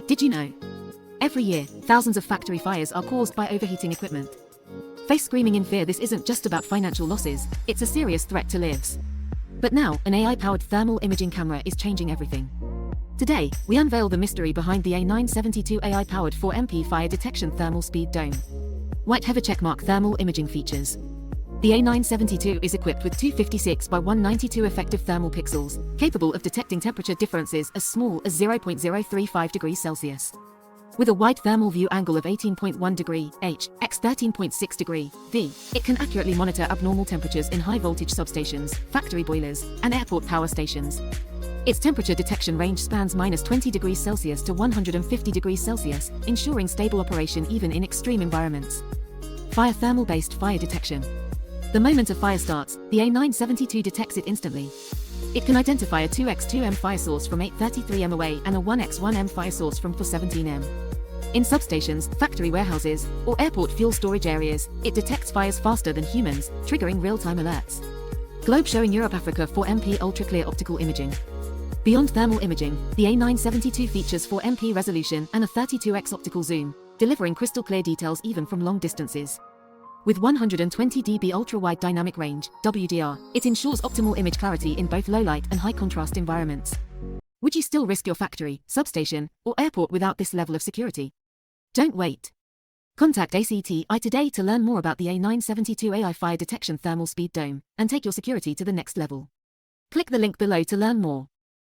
Did you know? Every year, thousands of factory fires are caused by overheating equipment. Face screaming in fear. This isn't just about financial losses, it's a serious threat to lives. But now, an AI-powered thermal imaging camera is changing everything. Today, we unveil the mystery behind the A972 AI-powered 4MP fire detection thermal speed dome. White hover checkmark thermal imaging features. The A972 is equipped with 256 by 192 effective thermal pixels, capable of detecting temperature differences as small as 0.035 degrees Celsius. With a wide thermal view angle of 18.1 degree H x 13.6 degree V, it can accurately monitor abnormal temperatures in high-voltage substations, factory boilers, and airport power stations. Its temperature detection range spans -20 degrees Celsius to 150 degrees Celsius, ensuring stable operation even in extreme environments. Fire thermal-based fire detection. The moment a fire starts, the A972 detects it instantly. It can identify a 2x2m fire source from 833m away and a 1x1m fire source from 417m. In substations, factory warehouses, or airport fuel storage areas, it detects fires faster than humans, triggering real-time alerts. Globe showing Europe-Africa 4MP ultra-clear optical imaging. Beyond thermal imaging, the A972 features 4MP resolution and a 32x optical zoom, delivering crystal-clear details even from long distances. With 120 dB ultra-wide dynamic range (WDR), it ensures optimal image clarity in both low-light and high-contrast environments. Would you still risk your factory, substation, or airport without this level of security? Don't wait. Contact ACTI today to learn more about the A972 AI Fire Detection Thermal Speed Dome and take your security to the next level. Click the link below to learn more.